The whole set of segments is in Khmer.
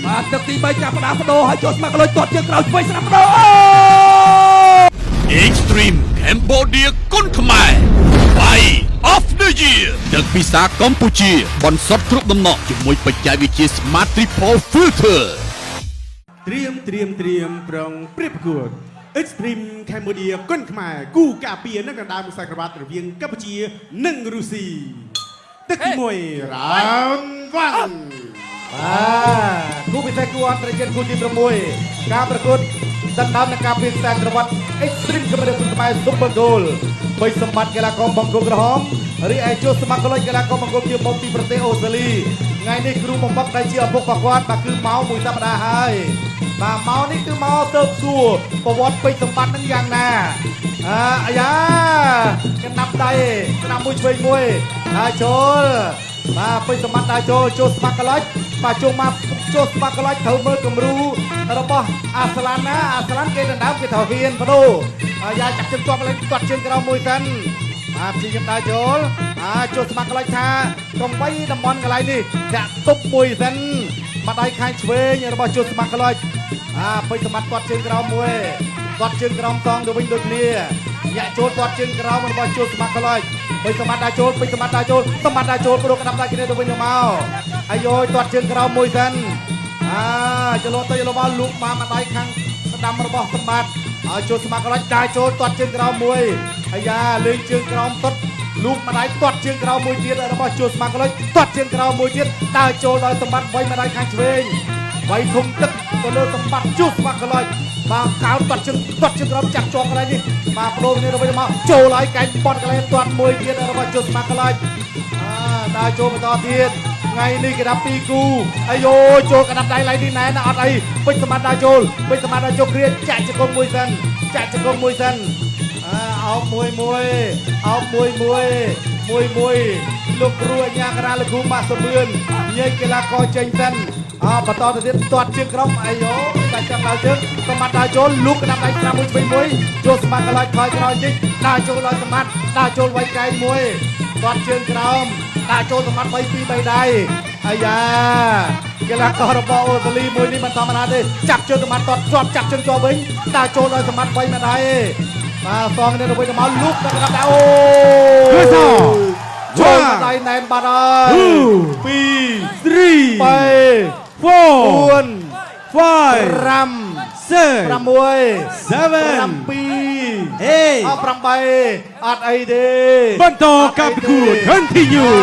បាទទឹកទី3ចាប់ផ្ដើមបដូរហើយចូលស្មាក់កលុយទាត់ជើងក្រោយឆ្វេងស្ដាប់បដូរ Extreme Cambodia គុនខ្មែរ Fight of the Year ទឹកពិសាកម្ពុជាបន្សុទ្ធគ្រប់ដំណក់ជាមួយបច្ចេកវិទ្យា Smart Triple Filter ត្រៀមប្រងព្រៀបប្រកួត Extreme Cambodia គុនខ្មែរគូការពារនៅកណ្ដាលខ្សែក្រវ៉ាត់រវាងកម្ពុជានិងរុស្ស៊ីទឹកទី1 Round 1 គូពិសេសគូអន្តរជាតិគូទី6ការប្រកួតដណ្ដើមនឹងការពារខ្សែក្រវ៉ាត់ Extreme Cambodia គុនខ្មែរ Super Goal បីសម្បត្តិកីឡាករបង្គោលក្រហមរីឯជួសស្មាក់កលុយកីឡាករបង្គោលជាមកពីប្រទេសអូស្ត្រាលីថ្ងៃនេះគ្រូបំផុសដែលជាឪពុករបស់គាត់បាទគឺមកមួយសប្តាហ៍ហើយបាទមកនេះគឺមកទៅសួរប្រវត្តិពេជ្រសម្បត្តិនឹងយ៉ាងណាអាយ៉ាកណ្ដាប់ដៃស្ដាប់មួយឆ្វេងមួយចូលបាទពេជ្រសម្បត្តិចូលស្មាក់កលុយបាទចូលមកចូលស្មាក់កលុយត្រូវមើលគំរូរបស់អាស្លានណាអាស្លានគេដណ្ដើមគេត្រូវហ៊ានបដូរយ៉ាចាក់ជើងជាប់ឡើងគាត់ជើងក្រោមមួយសិនបាទព្យាយាមដើរចូលចូលស្មាក់កលុយថាកុំបីតំបន់កន្លែងនេះចាក់ទប់មួយសិនមកដៃខាងឆ្វេងរបស់ចូលស្មាក់កលុយពេជ្រសម្បត្តិគាត់ជើងក្រោមមួយគាត់ជើងក្រោមតងទៅវិញដូចគ្នាញាក់ចូលគាត់ជើងក្រោមរបស់ចូលស្មាក់កលុយពេជ្រសម្បត្តិដើរចូលពេជ្រសម្បត្តិដើរចូលសម្បត្តិដើរចូលព្រោះក្តាប់ដៃគ្នាទៅវិញទៅមកអាយយគាត់ជើងក្រោមមួយសិនចលោទៅមកលូកមកដៃខាងស្ដាំរបស់សម្បត្តិឲ្យចូលស្មាក់កលុយដើរចូលគាត់ជើងក្រោមមួយអាយ៉ាលេងជើងក្រោមសុទ្ធលូកមកដៃគាត់ជើងក្រោមមួយទៀតរបស់ចូលស្មាក់កលុយគាត់ជើងក្រោមមួយទៀតដើរចូលដោយសម្បត្តិវៃមកដៃខាងឆ្វេងវៃធំទឹកទៅលើសម្បត្តិចូលស្មាក់កលុយបាទកោតគាត់ជើងក្រោមចាក់ជាប់កន្លែងនេះបាទបដូរគ្នាទៅវិញមកចូលហើយកែងបត់កន្លែងទាត់មួយទៀតរបស់ចូលស្មាក់កលុយដើរចូលបន្តទៀតថ្ងៃនេះគេដាក់2គូអាយចូលកណ្ដាប់ដៃឡៃនេះណែអត់អីពេជ្រសម្បត្តិដើរចូលពេជ្រសម្បត្តិដើរចូលគ្រាចាក់ជង្គង់មួយសិនអោបមួយលោកគ្រូអញ្ញាកណាលោកគ្រូម៉ាក់សមឿនញាយកីឡាករចេញសិនបន្តទៅទៀតទាត់ជើងក្រុមអាយតែចាំដើរជើងសម្បត្តិដើរចូលលូកកណ្ដាប់ដៃស្នាមមួយចូលសម្បត្តិកន្លែងថយក្រោយជិះដើរចូលដល់សម្បត្តិដើរចូលវៃកែងមួយទាត់ជើងក្រោមដើរចូលសម្បត្តិ3 ដៃអាយ៉ាកីឡាកររបស់អូស្ត្រាលីមួយនេះមិនធម្មតាទេចាប់ជើងសម្បត្តិទាត់ជាប់ចាប់ជើងជាប់វិញដើរចូលដល់សម្បត្តិ3 ដៃបាទសងគ្នាទៅវិញទៅមកលូកដល់កណ្ដាប់ដៃអូចូលដៃណែនបាត់ហើយ2 3 4 5 6 8អត់អីទេបន្តការប្រកួត Continue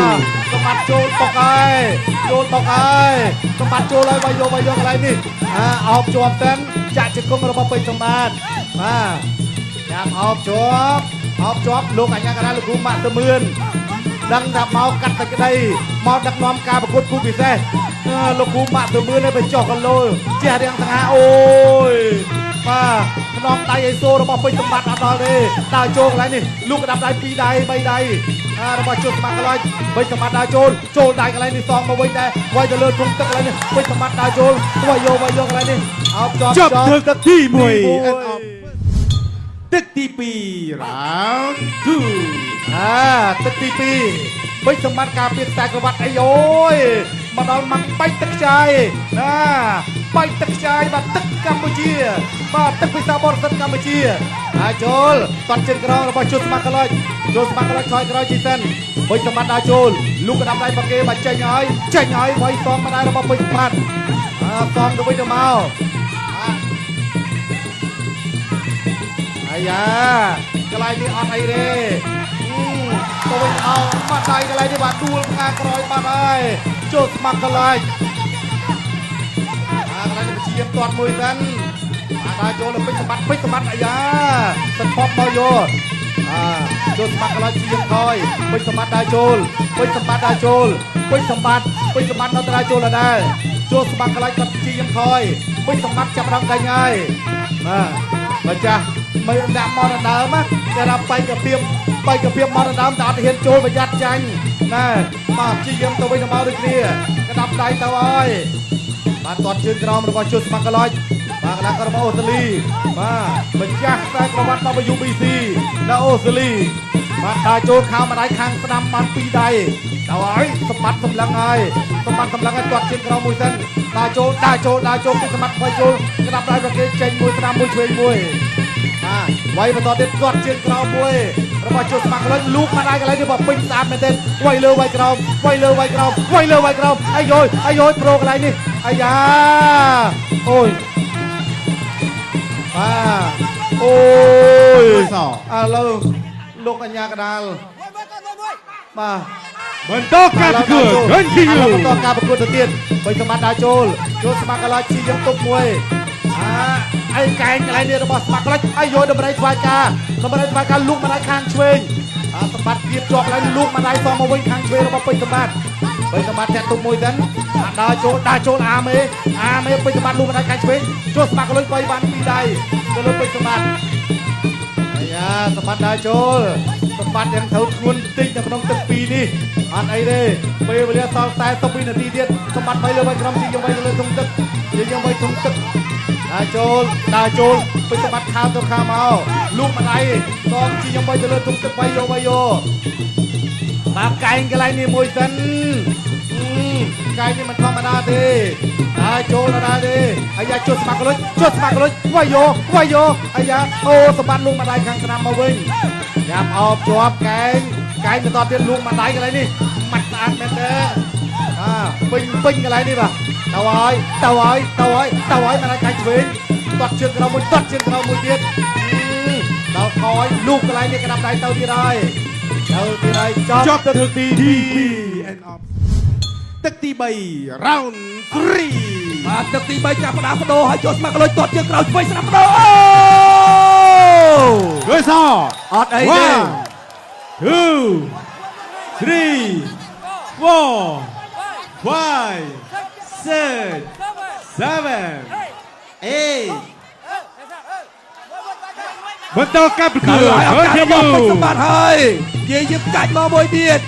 សម្បត្តិចូលបុកហើយសម្បត្តិចូលហើយបាយយកកន្លែងនេះអោបជាប់សិនចាក់ជង្គង់របស់ពេជ្រសម្បត្តិបាទចាំអោបជាប់លោកអញ្ញាកណ្ដាលលោកគ្រូម៉ាក់សមឿនដឹងថាមកកាត់តែក្តីមកដឹកនាំការប្រកួតគូពិសេសលោកគ្រូម៉ាក់សមឿនឲ្យបញ្ចុះគីឡូជះរៀងសង្ហាអូយបាទក្នុងដៃអេសូរបស់ពេជ្រសម្បត្តិអត់ដល់ទេដើរចូលកន្លែងនេះលូកកណ្ដាប់ដៃ2 ដៃ 3 ដៃរបស់ជុំស្មាក់កន្លែងពេជ្រសម្បត្តិដើរចូលដៃកន្លែងនេះសងមកវិញដែរវាយទៅលើធុងទឹកកន្លែងនេះពេជ្រសម្បត្តិដើរចូលវាយយកកន្លែងនេះអោបជាប់ទឹកទី1ទឹកទី2 Round 2ទឹកទី2ពេជ្រសម្បត្តិការពារខ្សែក្រវ៉ាត់អីអូយមកដល់មកបាច់ទឹកខ្ចាយបាច់ទឹកខ្ចាយបាទទឹកកម្ពុជាបាទទឹកពិសាបរិសុទ្ធកម្ពុជាចូលតាត់ជើងក្រោមរបស់ជួស្មាក់កលុយថយក្រោយជីសិនពេជ្រសម្បត្តិដើរចូលលូកកណ្ដាប់ដៃរបស់គេបាទចេញហើយវាយសងមកដែររបស់ពេជ្រសម្បត្តិសងទៅវិញទៅមកអាយ៉ាកន្លែងនេះអត់អីទេទៅវិញអោបាត់ដៃកន្លែងនេះបាទដួលផ្កាក្រោយបាត់ហើយចូលស្មាក់កន្លែងកន្លែងនេះជាទាត់មួយសិនដើរចូលទៅពេជ្រសម្បត្តិអាយ៉ាសន្ទប់មកយកចូលស្មាក់កន្លែងជាថយពេជ្រសម្បត្តិដើរចូលពេជ្រសម្បត្តិដល់ដើរចូលដែរចូលស្មាក់កន្លែងគាត់ជាថយពេជ្រសម្បត្តិចាប់ដល់កញ្ញហើយបាទចាស់មិនដាក់មកដណ្ដើមគេថាបែកកាពីបមកដណ្ដើមតែអត់ហ៊ានចូលប្រយ័ត្នចាញ់បាទព្យាយាមទៅវិញទៅមកដូចគ្នាក្តាប់ដៃទៅហើយបាទទាត់ជើងក្រោមរបស់ជួស្មាក់កលុយបាទកណ្ដាលរបស់អូស្ត្រាលីបាទម្ចាស់ខ្សែក្រវ៉ាត់ WBC នៅអូស្ត្រាលី បាទដាចូលខោម្ដាយខាងស្ដាំបាន2ដៃដល់ហើយសម្បត្តិសម្លឹងហើយសម្បត្តិសម្លឹងឲ្យទាត់ជើងក្រោមមួយសិនដាចូលពីសម្បត្តិវាយចូលក្តាប់ដៃប្រគេចេញមួយស្ដាំមួយឆ្វេងមួយវាយបន្តទៀតទាត់ជើងក្រោមមួយរបស់ជុំស្មាក់លុយលូកម្ដាយកន្លែងនេះបើពេញស្អាតមែនទេវាយលើវាយក្រោមអាយយប្រូកន្លែងនេះអាយ៉ាអូយអូយឥឡូវលោកអញ្ញាកដាលបាទ បន្តការប្រកួត continue បន្តការប្រកួតទៅទៀតបីសម្បត្តិដើរចូលស្មាក់កន្លែងជីយើងទុកមួយឯកែងកន្លែងនេះរបស់ស្មាក់កន្លែងអាយយដំរីស្វាយការលូកម្ដាយខាងឆ្វេងសម្បត្តិទៀតជាប់កន្លែងលូកម្ដាយសមមកវិញខាងឆ្វេងរបស់ពេញសម្បត្តិតាក់ទុកមួយសិនដើរចូលអាមេពេញសម្បត្តិលូកម្ដាយខាងឆ្វេងចូលស្មាក់កន្លែង3បាន2ដៃទៅលើពេញសម្បត្តិអាយ៉ាសម្បត្តិដើរចូលសម្បត្តិយ៉ាងត្រូវធ្ងន់តិចនៅក្នុងទឹក2នេះអត់អីទេពេលវេលាសល់42នាទីទៀតសម្បត្តិ3លើវិញក្រុមទីយើង3លើធុងទឹកយើង3ធុងទឹកដើរចូលពេញសម្បត្តិខាងទៅខាងមកលូកម្ដាយតងជីខ្ញុំ3ទៅលើធុងទឹកវាយយកបាក់កែងកន្លែងនេះមួយសិនកែងនេះមិនធម្មតាទេដើរចូលទេអាយ៉ាចុះស្មាក់កលុយវាយយកអាយ៉ាអូសម្បត្តិលូកម្ដាយខាងស្ដាំមកវិញញ៉ាំអោបជាប់កែងបន្តទៀតលូកម្ដាយកន្លែងនេះម៉ាច់ស្អាតមែនទេពេញកន្លែងនេះបាទទៅហើយម្ដាយខាងឆ្វេងទាត់ជើងក្រោមមួយទៀតដល់កយលូកន្លែងនេះក្តាប់ដៃទៅទៀតហើយចប់ទឹកទី2 end of ទឹកទី3 round 3 បាទទឹកទី3ចាប់ផ្ដើមបដូរហើយចូលស្មាក់កលុយទាត់ជើងក្រោយឆ្វេងស្ដាំបដូរអូ រួចស អត់អីទេ 2 3 4 5 6 7 8 បន្តការប្រកួត continue សម្បត្តិហើយយើងកាច់មកមួយទៀត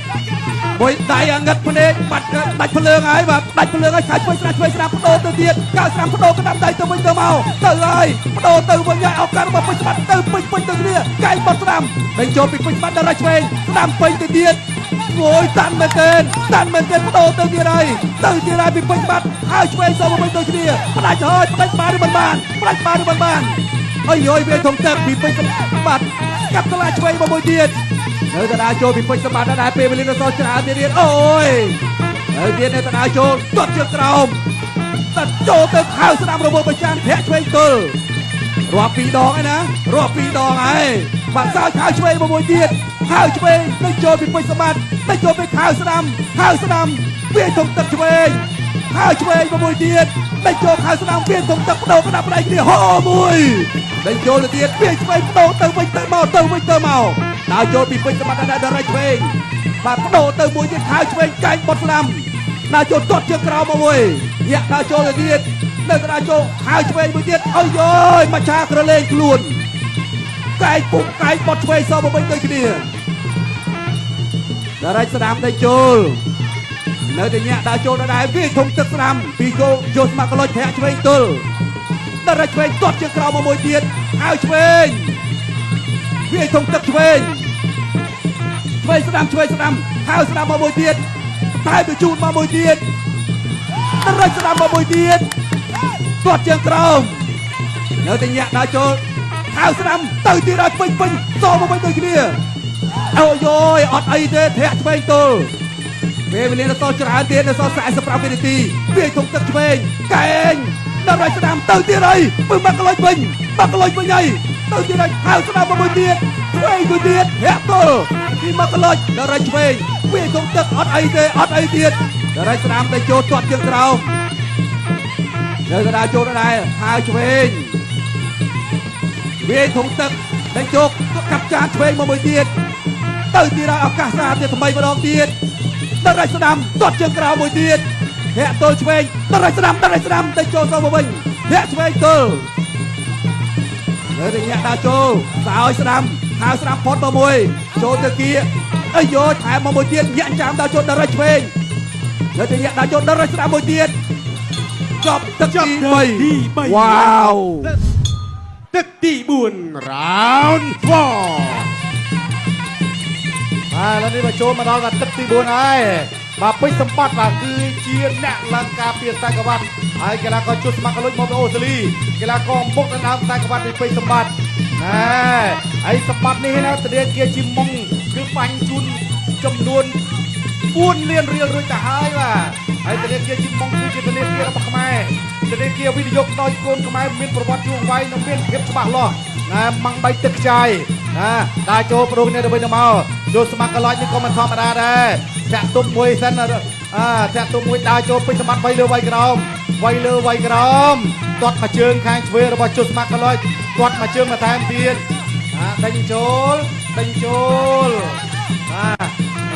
មួយដៃអាងឹតភ្នែកបាត់ដាច់ភ្លើងហើយបាទដាច់ភ្លើងហើយខាច់ឆ្វេងស្ដាំបដូរទៅទៀតកៅស្ដាំបដូរក្តាប់ដៃទៅវិញទៅមកទៅហើយបដូរទៅវិញឲ្យឱកាសរបស់ពេញស្បាត់ទៅពេញទៅគ្នាកែងបត់ស្ដាំដេញចូលពីពេញស្បាត់ដល់ឆ្វេងស្ដាំពេញទៅទៀតអូយតាន់មែនទេបដូរទៅទៀតហើយពីពេញស្បាត់ហើយឆ្វេងចូលមកវិញទៅគ្នាផ្ដាច់បានឬមិនបានអើយវាធំទឹកពីពេញស្បាត់កាប់កន្លែងឆ្វេងមកមួយទៀតនៅតាដាចូលពីពេញសម្បត្តិដែរពេលវេលានៅសល់ច្រើនទៀតអូយហើយទៀតនៅតាដាចូលទាត់ជើងក្រោមតាចូលទៅខៅស្ដាំរវល់ប្រចាំធាក់ឆ្វេងទល់រាប់2ដងហើយណាបាទសើចខៅឆ្វេងមួយទៀតខៅឆ្វេងទៅចូលពីពេញសម្បត្តិទៅចូលពីខៅស្ដាំវាធំទឹកឆ្វេងខៅឆ្វេងមួយទៀតទៅចូលខៅស្ដាំវាធំទឹកបដូរក្តាប់ដៃគ្នាហោមួយទៅចូលទៅទៀតវាឆ្វេងបដូរទៅវិញទៅមកដើរចូលពីពេញសម្បត្តិដល់រៃឆ្វេងបាទបដូរទៅមួយទៀតខៅឆ្វេងកែងបត់ស្ដាំដើរចូលទាត់ជើងក្រោមមកមួយញាក់ដើរចូលទៅទៀតនៅដើរចូលខៅឆ្វេងមួយទៀតអើយមកឆាក្រឡេងខ្លួនកែងពុកកែងបត់ឆ្វេងសមកវិញទៅគ្នាដល់រៃស្ដាំទៅចូលនៅតែញាក់ដើរចូលដែរវាធំទឹកស្ដាំពីយកស្មាក់កលុយធាក់ឆ្វេងទល់ដល់រៃឆ្វេងទាត់ជើងក្រោមមកមួយទៀតខៅឆ្វេងវាធំទឹកឆ្វេងស្ដាំហៅស្ដាំមកមួយទៀតតែបញ្ជូនមកមួយទៀតរត់ស្ដាំមកមួយទៀតទាត់ជើងក្រោមនៅតែញាក់ដើរចូលហៅស្ដាំទៅទៀតឲ្យពេញសមកវិញដូចគ្នាអូយអត់អីទេធាក់ឆ្វេងទល់ពេលវេលានៅសល់ច្រើនទៀតនៅសល់45វិនាទីវាធំទឹកឆ្វេងកែងដល់រត់ស្ដាំទៅទៀតហើយពឹងបាក់កលុយវិញហើយទៅទៀតហើយហៅស្ដាំមកមួយទៀតឆ្វេងមួយទៀតធាក់ទល់ពីមកកលុយដល់រត់ឆ្វេងវាធំទឹកអត់អីទៀតដល់រត់ស្ដាំទៅចូលទាត់ជើងក្រោមនៅកណ្ដាលចូលដែរហៅឆ្វេងវាធំទឹកដេញចូលកាប់ចានឆ្វេងមកមួយទៀតទៅទៀតឲ្យឱកាសស្អាតទៀតថ្មីម្ដងទៀតដល់រត់ស្ដាំទាត់ជើងក្រោមមួយទៀតធាក់ទល់ឆ្វេងដល់រត់ស្ដាំទៅចូលសងមកវិញធាក់ឆ្វេងទល់នៅតែញាក់ដើរចូលសើចស្ដាំហៅស្ដាំផុតមកមួយចូលទៅគៀអីយកថែមមកមួយទៀតញាក់ចាំដើរចូលដល់រត់ឆ្វេងនៅតែញាក់ដើរចូលដល់រត់ស្ដាំមួយទៀតចប់ទឹកទី3 វ៉ាវ ទឹកទី4 round 4 ឥឡូវនេះមកចូលមកដល់ទឹកទី4ហើយបាទពេជ្រសម្បត្តិបាទគឺជាអ្នកឡើងការពារខ្សែក្រវ៉ាត់ហើយកីឡាករជួសស្មាក់កលុចមកពីអូស្ត្រាលីកីឡាករមុខដណ្ដើមខ្សែក្រវ៉ាត់ពីពេជ្រសម្បត្តិហើយសម្បត្តិនេះណាធនាគារជីមុងគឺបាញ់ជូនចំនួន4លានរៀលរួចទៅហើយបាទហើយធនាគារជីមុងគឺជាធនាគាររបស់ខ្មែរធនាគារវិនិយោគដោយកូនខ្មែរមានប្រវត្តិយូរអង្វែងនិងមានភាពច្បាស់លាស់ម៉ាំងបីទឹកខ្ចាយដើរចូលប្រងនេះទៅវិញទៅមកចូលស្មាក់កលុចនេះក៏មិនធម្មតាដែរចាក់ទុំមួយសិនចាក់ទុំមួយដើរចូលពេញសម្បត្តិវៃលើវៃក្រោមវៃលើវៃក្រោមទាត់មកជើងខាងឆ្វេងរបស់ចូលស្មាក់កលុចទាត់មកជើងមកថែមទៀតដេញចូល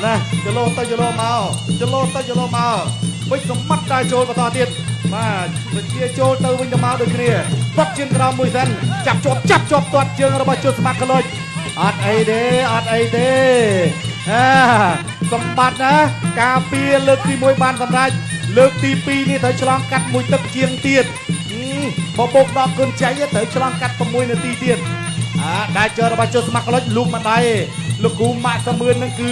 ណាចលោទៅចលោមកចលោទៅចលោមកពេញសម្បត្តិដើរចូលបន្តទៀតបាទវិជាចូលទៅវិញទៅមកដូចគ្នាទាត់ជើងក្រោមមួយសិនចាប់ជាប់ទាត់ជើងរបស់ចូលស្មាក់កលុចអត់អីទេសម្បត្តិណាការពារលើកទី1បានសម្រេចលើកទី2នេះត្រូវឆ្លងកាត់មួយទឹកជាងទៀតបបោកដល់គុណចៃត្រូវឆ្លងកាត់6នាទីទៀតដែលជើរបស់ចូលស្មាក់កលុចលូកមិនដៃលោកគ្រូម៉ាក់សមឿននឹងគឺ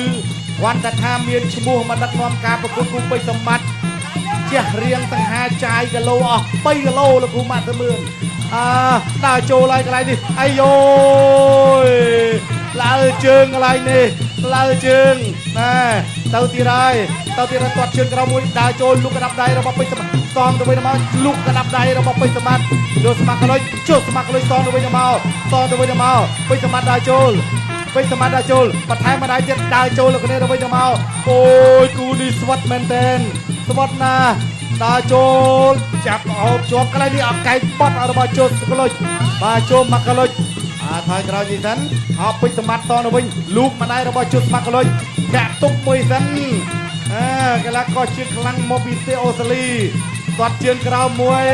គាត់តែថាមានឈ្មោះមកដឹកនាំការប្រកួតគូពេជ្រសម្បត្តិជះរៀងទាំង5ចាយគីឡូអស់3គីឡូលោកគ្រូម៉ាក់សមឿនដើរចូលហើយកន្លែងនេះអាយយឡើជើងកន្លែងនេះឡើជើងទៅទៀតហើយទាត់ជើងក្រោមមួយដើរចូលលុកកណ្ដាប់ដៃរបស់ពេជ្រសម្បត្តិសងទៅវិញទៅមកលុកកណ្ដាប់ដៃរបស់ពេជ្រសម្បត្តិយកស្មាក់កលុចចុះស្មាក់កលុចសងទៅវិញទៅមកពេជ្រសម្បត្តិដើរចូលបន្ថែមម្ដាយទៀតដើរចូលលោកគ្នាទៅវិញទៅមកអូយគូនេះស្វិតមែនតែនស្វិតណាដើរចូលចាប់អោបជាប់កន្លែងនេះអត់កែងបត់របស់ចូលស្មាក់កលុចបាទចូលមកកលុចថយក្រោយនេះសិនអោបពេជ្រសម្បត្តិសងទៅវិញលូកម្ដាយរបស់ចូលស្មាក់កលុចចាក់ទុកមួយសិនកីឡាករជើងខ្លាំងមកពីប្រទេសអូស្ត្រាលីទាត់ជើងក្រោមមួយ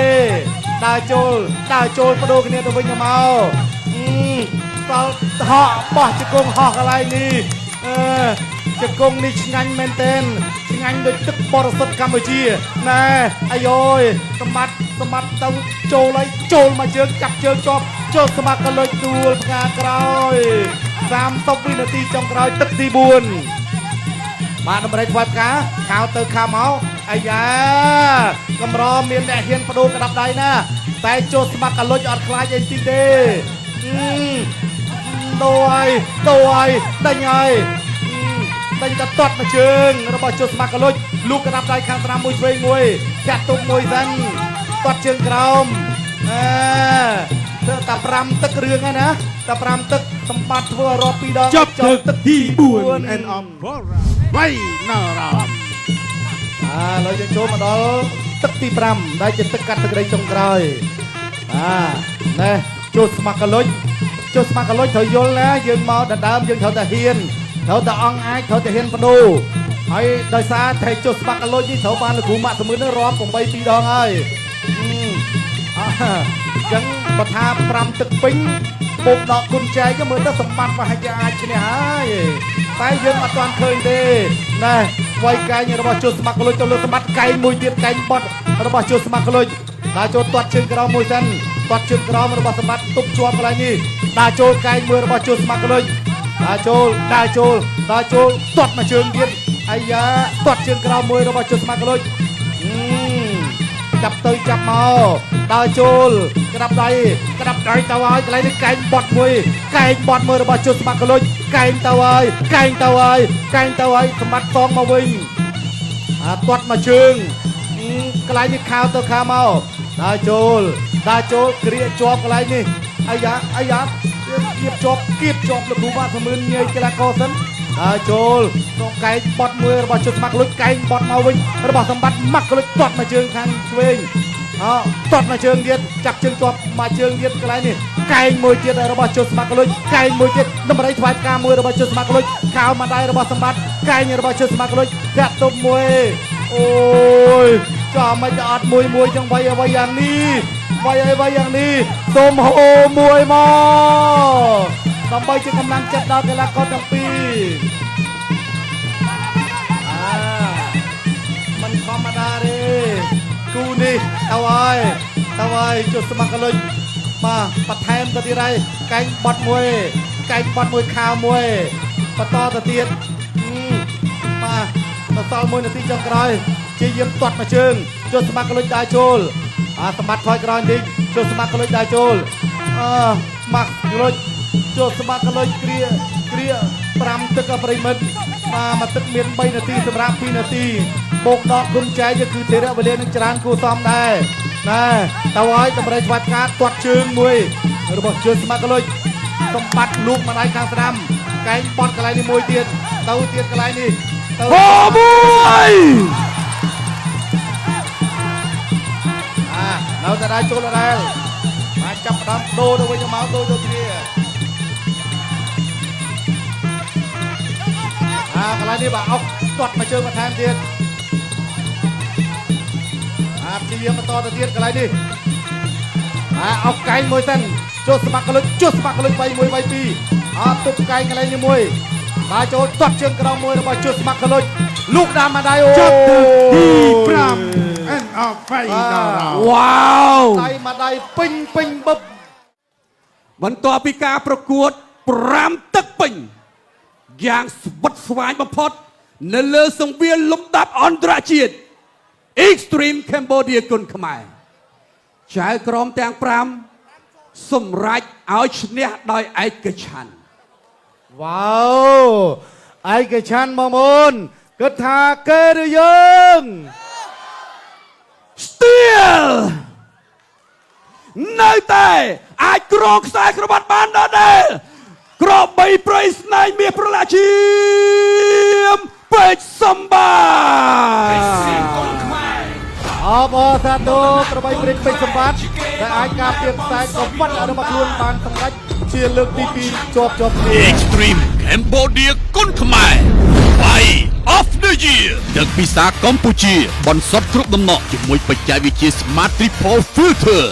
ដើរចូលបដូរគ្នាទៅវិញទៅមកតល់ហោះបោះជង្គង់ហោះកន្លែងនេះជង្គង់នេះឆ្ងាញ់មែនទែនឆ្ងាញ់ដូចទឹកបរិសុទ្ធកម្ពុជាណែអាយយសម្បត្តិទៅចូលមកជើងចាប់ជើងជាប់ចូលស្មាក់កលុចទួលផ្កាក្រោយ30វិនាទីចុងក្រោយទឹកទី4បាទដំរីថ្វាយផ្កាខោទៅខោមកអាយ៉ាកម្រមានអ្នកហ៊ានបដូរក្តាប់ដៃណាតែចូលស្មាក់កលុចអត់ខ្លាចអីទីទេដូរហើយដេញតែទាត់មកជើងរបស់ចូលស្មាក់កលុចលូកក្តាប់ដៃខាងស្រាមមួយឆ្វេងមួយចាក់ទុកមួយសិនទាត់ជើងក្រោមទៅតែ5ទឹករឿងហើយណាតែ5ទឹកសម្បត្តិធ្វើរាប់2ដងចប់ទឹកទី4 and on ball វៃណរ៉ាឥឡូវយើងចូលមកដល់ទឹកទី5ដែលជាទឹកកាត់ទឹកដីចុងក្រោយណែចូលស្មាក់កលុចត្រូវយល់ណាយើងមកដណ្ដើមយើងត្រូវតែហ៊ានត្រូវតែអង់អាចត្រូវតែហ៊ានបដូរហើយដោយសារតែចូលស្មាក់កលុចនេះត្រូវបានលោកគ្រូម៉ាក់សមឿននឹងរាប់8 2ដងហើយអញ្ចឹងបើថា5ទឹកពេញបូកដកគុណចែកមើលទៅសម្បត្តិប្រហែលជាអាចឈ្នះហើយតែយើងអត់ទាន់ឃើញទេណែវាយកែងរបស់ចូលស្មាក់កលុចទៅលើសម្បត្តិកែងមួយទៀតកែងបត់របស់ចូលស្មាក់កលុចដើរចូលទាត់ជើងក្រោមមួយសិនទាត់ជើងក្រោមរបស់សម្បត្តិទប់ជាប់កន្លែងនេះដើរចូលកែងមួយរបស់ចូលស្មាក់កលុចដើរចូលទាត់មកជើងទៀតអាយ៉ាទាត់ជើងក្រោមមួយរបស់ចូលស្មាក់កលុចចាប់ទៅចាប់មកដើរចូលក្តាប់ដៃទៅហើយកន្លែងនេះកែងបត់មួយរបស់ចូលស្មាក់កលុចកែងទៅហើយសម្បត្តិសងមកវិញទាត់មកជើងកន្លែងនេះខោទៅខោមកដើរចូលគ្រាជាប់កន្លែងនេះអាយ៉ាគៀបជាប់លោកគ្រូម៉ាក់សមឿនញ៉ៃកីឡាករសិនដើរចូលក្នុងកែងបត់មួយរបស់ចូលស្មាក់កលុចកែងបត់មកវិញរបស់សម្បត្តិម៉ាក់កលុចទាត់មកជើងខាងឆ្វេងទាត់មកជើងទៀតចាប់ជើងជាប់មកជើងទៀតកន្លែងនេះកែងមួយទៀតរបស់ចូលស្មាក់កលុចកែងមួយទៀតតម្រៃថ្វាយផ្កាមួយរបស់ចូលស្មាក់កលុចខោមកដៃរបស់សម្បត្តិកែងរបស់ចូលស្មាក់កលុចធាក់ទប់មួយអូយចាំមិនអត់មួយចឹងវាយយ៉ាងនេះសូមហូមួយមកដើម្បីជាកម្លាំងចិត្តដល់កីឡាករទាំងពីរមិនធម្មតាទេគូនេះទៅហើយចូលស្មាក់កលុចបាទបន្ថែមទៅទៀតហើយកែងបត់មួយខោមួយបន្តទៅទៀត ដល់សល់1នាទីចុងក្រោយជាយាមទាត់មួយជើងចូលស្មាក់កលុចដៃចូលសម្បត្តិថយក្រោយបន្តិចចូលស្មាក់កលុចដៃចូលម៉ាក់កលុចចូលស្មាក់កលុចគ្រា5ទឹកប្រិមិត្តមួយទឹកមាន3នាទីសម្រាប់2នាទីបូកដកគុំចែកគឺធរៈវេលានឹងច្រើនគួរសមដែរណាតើហើយតម្រូវស្វាត់ការទាត់ជើងមួយរបស់ជើងស្មាក់កលុចសម្បត្តិលូកម្ដាយខាងស្ដាំកែងបត់កន្លែងនេះមួយទៀតទៅទៀតកន្លែងនេះទៅ ហោមួយ នៅតែដែរចូលដែរមកចាប់ផ្ដើមដូរទៅវិញមកដូរទៅគ្នាកន្លែងនេះបាទអុកទាត់មកជើងបន្ថែមទៀតព្យាយាមបន្តទៅទៀតកន្លែងនេះអុកកែងមួយសិនចូលស្មាក់កលុចចូលស្មាក់កលុច3-1-3-2ទុកកែងកន្លែងនេះមួយបាទចូលទាត់ជើងក្រោមមួយរបស់ចូលស្មាក់កលុចលូកដាមម្ដាយអូ ចាប់ទី5 end of final round វ៉ាវ ដៃម្ដាយពេញបឹប បន្ទាប់ពីការប្រកួត5ទឹកពេញយ៉ាងស្វិតស្វាញបំផុតនៅលើសង្វៀនលំដាប់អន្តរជាតិ Extreme Cambodia គុនខ្មែរចៅក្រមទាំង5សម្រេចឲ្យឈ្នះដោយឯកច្ឆន្ទ វ៉ាវឯកច្ឆន្ទបងប្អូនគិតថាគេឬយើង Still នៅតែអាចក្រងខ្សែក្រវ៉ាត់បានដដែលក្របីប្រៃស្នែងមាសប្រឡាឈាមពេជ្រសម្បា អបអសាទរក្របីព្រិចពេជ្រសម្បត្តិដែលអាចការពារខ្សែក្រវ៉ាត់របស់ខ្លួនបានសម្រេចជាលើកទី2ជាប់គ្នា Extreme Cambodia គុនខ្មែរ Fight of the Year ទឹកពិសាកម្ពុជាបន្សុទ្ធគ្រប់ដំណក់ជាមួយបច្ចេកវិទ្យា Smart Triple Filter